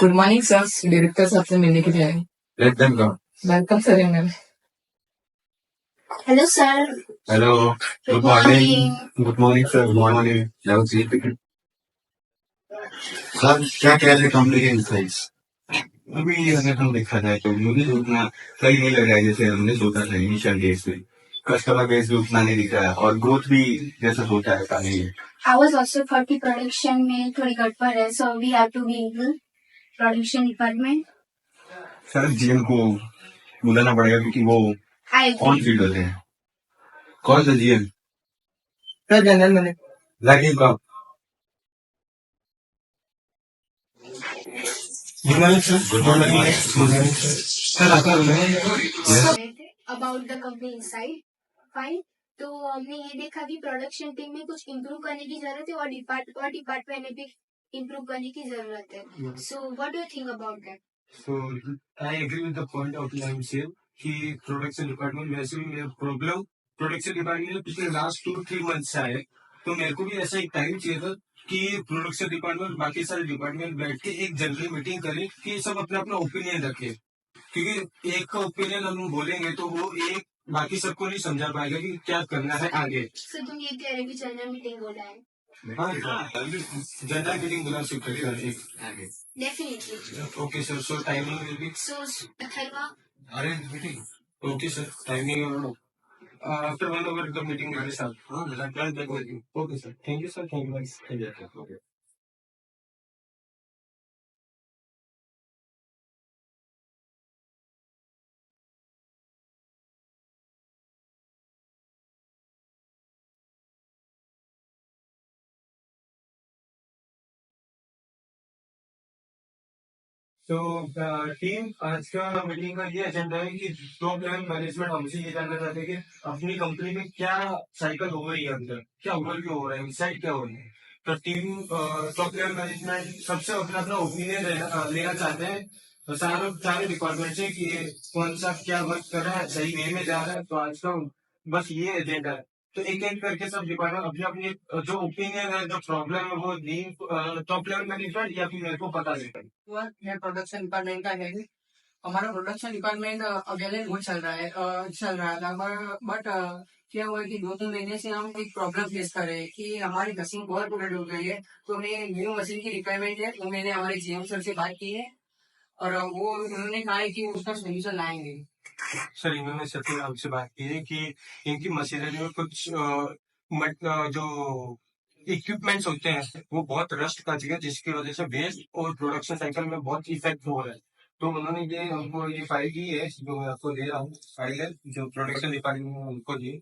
Good morning sir, director साहब से मिलने के लिए आए। Let them come. Welcome sir ma'am. Hello, sir. Hello. Good morning. Good morning, sir. Good morning. Have a seat. Sir क्या कह रहे कंपनी के इंसाइट्स? अभी अगर हम देखा जाए तो मुझे उतना सही नहीं लग रहा है जैसे हमने सोचा था इनिशियल डेज में। कस्टमर बेस भी उतना नहीं दिख रहा है और ग्रोथ भी जैसा सोचा है ऐसा नहीं है। I was also thought कि production में थोड़ी गड़बड़ है, so we have to be in production department. Sir GM को बुलाना पड़ेगा क्योंकि वो I ऑन agree. फील्ड होते हैं। कौन सा GM? Sir general manager. Rajiv का। Good morning sir. Good morning sir. आपका About the company inside, fine. तो हमने ये देखा कि प्रोडक्शन टीम में कुछ इम्प्रूव करने की जरूरत है और डिपार्टमेंट में भी इम्प्रूव करने की जरूरत है। So what do you think about that? So I agree with the point of line sale कि प्रोडक्शन डिपार्टमेंट वैसे भी मेरा प्रॉब्लम प्रोडक्शन डिपार्टमेंट में पिछले लास्ट 2-3 मंथ से आए, तो मेरे को भी ऐसा एक टाइम चाहिए था कि प्रोडक्शन डिपार्टमेंट बाकी सारे डिपार्टमेंट बैठ के एक जनरल मीटिंग करें कि सब अपना अपना ओपिनियन रखें, क्योंकि एक का ओपिनियन हम बोलेंगे तो वो एक बाकी सबको नहीं समझा पाएगा कि क्या करना है आगे। सर तुम ये कह रहे हो कि जनरल मीटिंग बोला है? हाँ जनरल मीटिंग बुला सकते हैं definitely. Okay sir. So timing will be so Atharva, arrange meeting. Okay sir. Timing after 1 hour the meeting will start. I'll try that with you. Okay sir. Thank you sir. Thank you guys. Thank you. Okay. तो team आज का meeting का ये agenda है कि top level management हमसे ये जानना चाहते हैं कि अपनी कंपनी में क्या साइकिल हो रही है, अंदर क्या ओवरव्यू हो रहा है, इनसाइड क्या हो रही है। तो टीम टॉप लेवल मैनेजमेंट सबसे अपना अपना ओपिनियन लेना चाहते हैं, तो सारे डिपार्टमेंट से कि ये कौन सा क्या वर्क कर रहा है, सही वे में जा रहा है। तो आज का बस ये एजेंडा है। तो एक एक करके सब डिपार्टमेंट अपनी अपनी जो ओपिनियन है, जो प्रॉब्लम है वो टॉप लेवल मैनेजमेंट या फिर मेरे को पता देता है। मैं प्रोडक्शन डिपार्टमेंट का है। हमारा प्रोडक्शन डिपार्टमेंट अकेले वो चल रहा है, चल रहा था, बट क्या हुआ है कि 2-3 महीने से हम एक प्रॉब्लम फेस कर रहे हैं कि हमारी मशीन बहुत पुरानी हो गई है। तो हमें न्यू मशीन की रिक्वायरमेंट है, तो मैंने हमारे जीएम सर से बात की है और वो उन्होंने कहा है कि उसका सोल्यूशन लाएंगे। सर इन्होंने सचिन आपसे बात की है कि इनकी मशीनरी में कुछ जो इक्विपमेंट्स होते हैं वो बहुत रस्ट कर चुके हैं, जिसकी वजह से वेस्ट और प्रोडक्शन साइकिल में बहुत इफेक्ट हो रहा है। तो उन्होंने ये हमको ये फाइल दी है जो मैं आपको दे रहा हूँ, फाइल है जो प्रोडक्शन डिपार्टमेंट में उनको दी।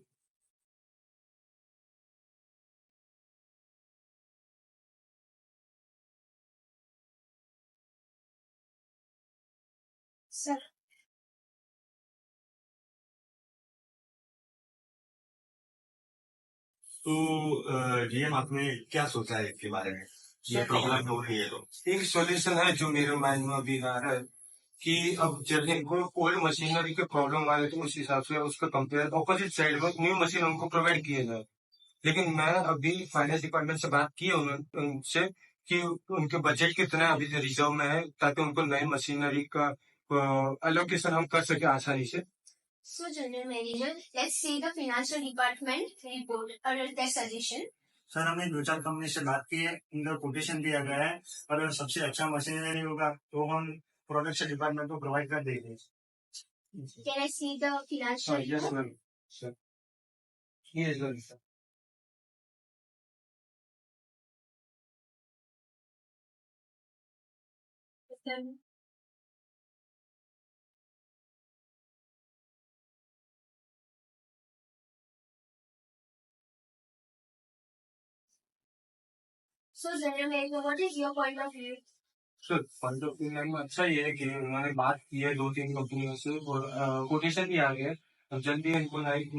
सर तो डीएम आपने क्या सोचा है इसके बारे में? ये प्रॉब्लम हो रही है तो एक सॉल्यूशन है जो मेरे माइंड में अभी आ रहा है कि अब जब इनको ओल्ड मशीनरी के प्रॉब्लम आ रहे तो उस हिसाब से उसका कंपेयर ऑपोजिट साइड में न्यू मशीन उनको प्रोवाइड किया जाए। लेकिन मैं अभी फाइनेंस डिपार्टमेंट से बात की है उनसे कि उनके बजट कितना अभी रिजर्व में है, ताकि उनको नई मशीनरी का एलोकेशन हम कर सके आसानी से। So, General Manager, let's see the financial department report or their suggestion. Sir हमने 2-4 कंपनी से बात की है, उनका कोटेशन दिया गया है और अगर सबसे अच्छा मशीनरी होगा तो हम प्रोडक्शन डिपार्टमेंट को प्रोवाइड कर देंगे। Can I see the financial yes report? Ma'am sir. Yes sir. So, General Manager, what is your point of view? Sir point of view ma'am अच्छा ये है कि उन्होंने बात की है 2-3 कंपनियों से और कोटेशन भी आ गया है। अब जल्दी इनको नई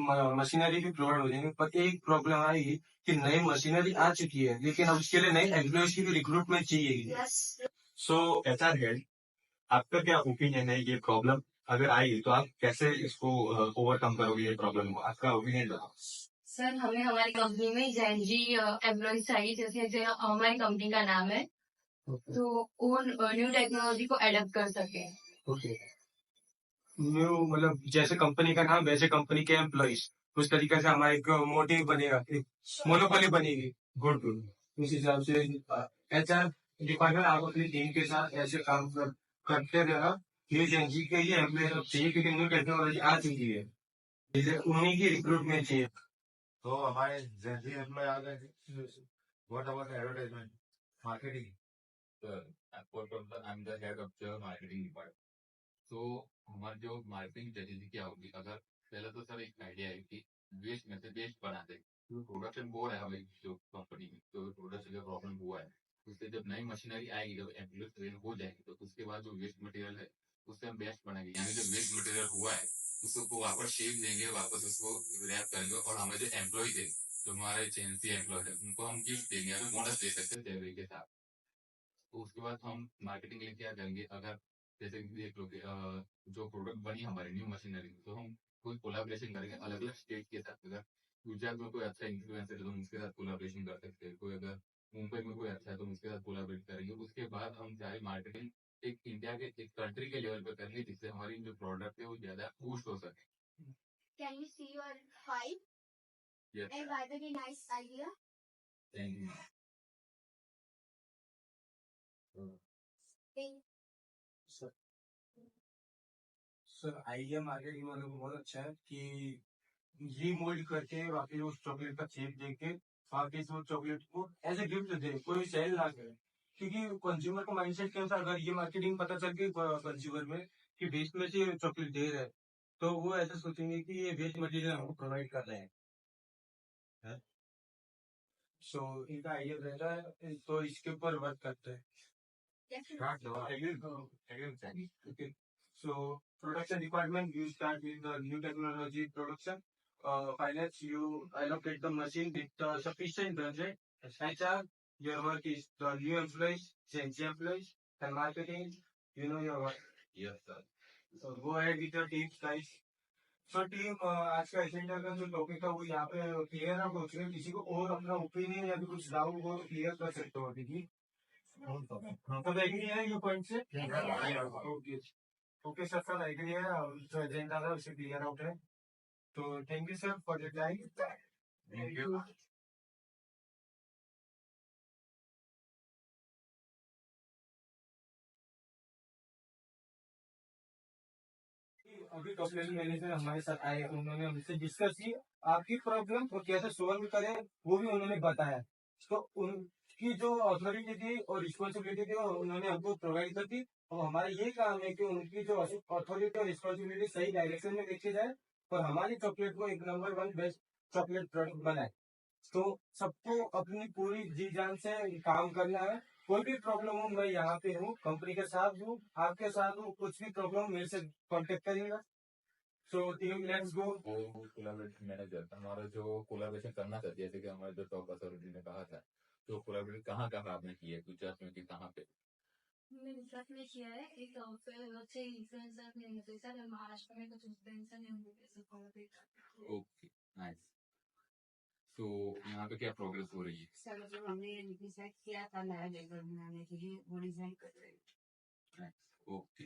मशीनरी भी प्रोवाइड हो जाएंगे, पर एक प्रॉब्लम आएगी कि नई मशीनरी आ चुकी है लेकिन अब उसके लिए नई एम्प्लॉयज की भी रिक्रूटमेंट चाहिए। Yes. सो एचआर हेड आपका क्या ओपिनियन है? ये प्रॉब्लम अगर आई तो आप कैसे इसको ओवरकम करोगे? ये प्रॉब्लम को आपका ओपिनियन बताओ। सर हमें हमारी कंपनी में जेनजी एम्प्लॉय चाहिए, जैसे जो हमारी कंपनी का नाम है, ओके तो वो न्यू टेक्नोलॉजी को एडप्ट कर सके। ओके न्यू मतलब जैसे कंपनी का नाम वैसे कंपनी के एम्प्लॉइज, उस तरीके से हमारा एक मोटिव बनेगा, एक मोनोपोली बनेगी। Good good. उस हिसाब से एचआर डिपार्टमेंट आप अपनी टीम के साथ ऐसे काम करते रहना। ये एजेंसी के लिए एम्प्लॉय चाहिए क्योंकि न्यू टेक्नोलॉजी आ चुकी है, इसलिए उन्हीं की रिक्रूटमेंट चाहिए। तो हमारे जैसे एम्प्लॉय आ गए थे, what about advertisement marketing? I'm the head of the marketing department. तो हमारी जो मार्केटिंग स्ट्रेटेजी क्या होगी, अगर पहले तो सर एक आइडिया है कि वेस्ट में से बेस्ट बनाते हैं। प्रोडक्शन बोर है हमारी जो कंपनी में, तो प्रोडक्शन का प्रॉब्लम हुआ है। उससे जब नई मशीनरी आएगी, जब एम्प्लॉय ट्रेन हो जाएगी, तो उसके बाद जो वेस्ट मटेरियल है उससे हम बेस्ट बनाएंगे। यानी जो वेस्ट मटेरियल हुआ है उसको वापस शेप देंगे, वापस उसको रैप करेंगे, और हमारे जो एम्प्लॉय थे, जो हमारे एजेंसी एम्प्लॉय है, उनको हम गिफ्ट देंगे या बोनस दे सकते हैं सैलरी के साथ। तो उसके बाद हम मार्केटिंग के लिए क्या करेंगे, अगर जैसे कि देख लो कि जो प्रोडक्ट बनी हमारी न्यू मशीनरी, तो हम कोई कोलाब्रेशन करेंगे अलग अलग स्टेट के साथ। अगर गुजरात में कोई अच्छा इन्फ्लुएंसर है तो हम उसके साथ कोलाब्रेशन कर सकते हैं। कोई अगर मुंबई में कोई अच्छा है तो हम उसके साथ कोलाबरेट करेंगे। उसके बाद हम चाहे मार्केटिंग एक इंडिया के एक कंट्री के लेवल पे करेंगे, जिससे हमारी जो प्रोडक्ट है वो ज्यादा बूस्ट हो सके। Can we see your file? Yes, And by the way, nice idea. thank you. Thank sir idea marketing वालों को बहुत अच्छा है कि रीमोल्ड करके वाकई उस चॉकलेट का शेप देके वाकई से उस चॉकलेट को एज ए गिफ्ट दे, कोई सेल ना करे। क्योंकि कंज्यूमर को माइंडसेट के अनुसार अगर ये मार्केटिंग पता चल गई कंज्यूमर में कि वेस्ट में से चॉकलेट दे रहा है, तो वो ऐसा सोचेंगे कि ये वेस्ट मटेरियल हमको प्रोवाइड कर रहे हैं। सो इनका आइडिया रहता है, तो इसके ऊपर वर्क करते हैं। Okay. So production department, you start with the new technology production. Finance, you allocate the machine with sufficient budget. HR, your work is the new employees, change employees, and marketing, you know your work. Yes, sir. So go ahead with your teams, guys. So team, आज का agenda का जो topic था वो यहाँ पे clear है। कुछ किसी को और अपना ओपिनियन या फिर कुछ डाउट हो क्लियर कर सकते हो अभी की। तो एग्री है ये पॉइंट से? Okay okay sir, sir agree है, जो एजेंडा था उसे क्लियर आउट है। तो thank you sir for the time. Thank you. अभी टॉप लेवल मैनेजर हमारे साथ आए, उन्होंने हमसे डिस्कस की आपकी प्रॉब्लम को कैसे सोल्व करें, वो भी उन्होंने बताया। तो उनकी जो अथॉरिटी थी और रिस्पॉन्सिबिलिटी थी वो उन्होंने हमको प्रोवाइड कर दी। और हमारा ये काम है कि उनकी जो अथॉरिटी और रिस्पॉन्सिबिलिटी सही डायरेक्शन में देखी जाए और हमारी चॉकलेट को एक नंबर 1 बेस्ट चॉकलेट प्रोडक्ट बनाए। तो सबको अपनी पूरी जी जान से काम करना है। कोई भी प्रॉब्लम हो, मैं यहाँ पे हूँ, कंपनी के साथ हूँ, आपके साथ हूँ, कुछ भी प्रॉब्लम मेरे से कांटेक्ट करिएगा। So team let's go. वो कोलैबोरेशन मैनेजर हमारा जो कोलैबोरेशन करना था, जैसे कि हमारे जो टॉप अथॉरिटी ने कहा था, तो कोलैबोरेट कहाँ कहाँ आपने की है, गुजरात में कि कहाँ पे? मैंने गुजरात में किया है, एक अच्छे इन्फ्लुएंसर ने मुझे सर महाराष्ट्र में कुछ इन्फ्लुएंसर ने मुझे कोलैबोरेट। Okay, nice. तो यहाँ पे क्या प्रोग्रेस हो रही है? सर मतलब हमने ये डिसाइड किया था नया लेबर बनाने के लिए, वो डिजाइन कर रहे हैं। ओके,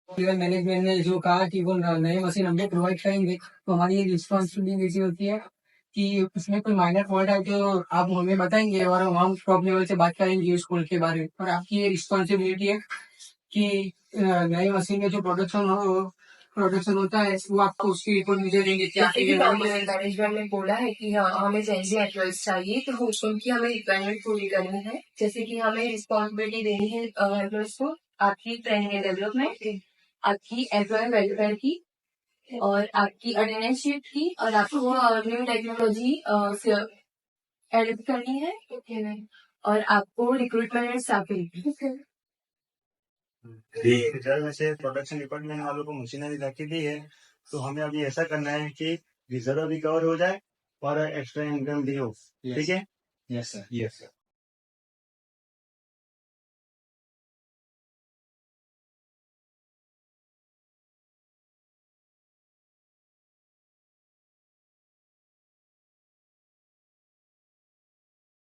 इवन मैनेजमेंट ने जो कहा कि वो नई मशीन हमको प्रोवाइड करेंगे, तो हमारी ये रिस्पॉन्सिबिलिटी होती है कि उसमें कोई माइनर फॉल्ट है तो आप हमें बताएंगे और हम टॉप लेवल से बात करेंगे स्कूल के बारे में। और आपकी ये रिस्पॉन्सिबिलिटी है कि नई मशीन में जो प्रोडक्शन होता है वो आपको उसकी रिपोर्ट मुझे देंगे। मैनेजमेंट ने बोला है कि हाँ हमें जेंजी एम्प्लॉइज चाहिए, तो उनकी हमें रिक्वायरमेंट पूरी करनी है। जैसे कि हमें रिस्पॉन्सिबिलिटी देनी है एम्प्लॉइज को, आपकी ट्रेनिंग एंड डेवलपमेंट, आपकी एम्प्लॉय वेलफेयर की, और आपकी अटेंडेंस शीट की, और आपको न्यू टेक्नोलॉजी एडिट करनी है, और आपको रिक्रूटमेंट एंड स्टाफिंग। जब वैसे प्रोडक्शन डिपार्टमेंट वालों को मशीनरी रखी दी है, तो हमें अभी ऐसा करना है कि रिजर्व भी कवर हो जाए और एक्स्ट्रा इनकम भी हो। ठीक है? Yes sir, yes sir.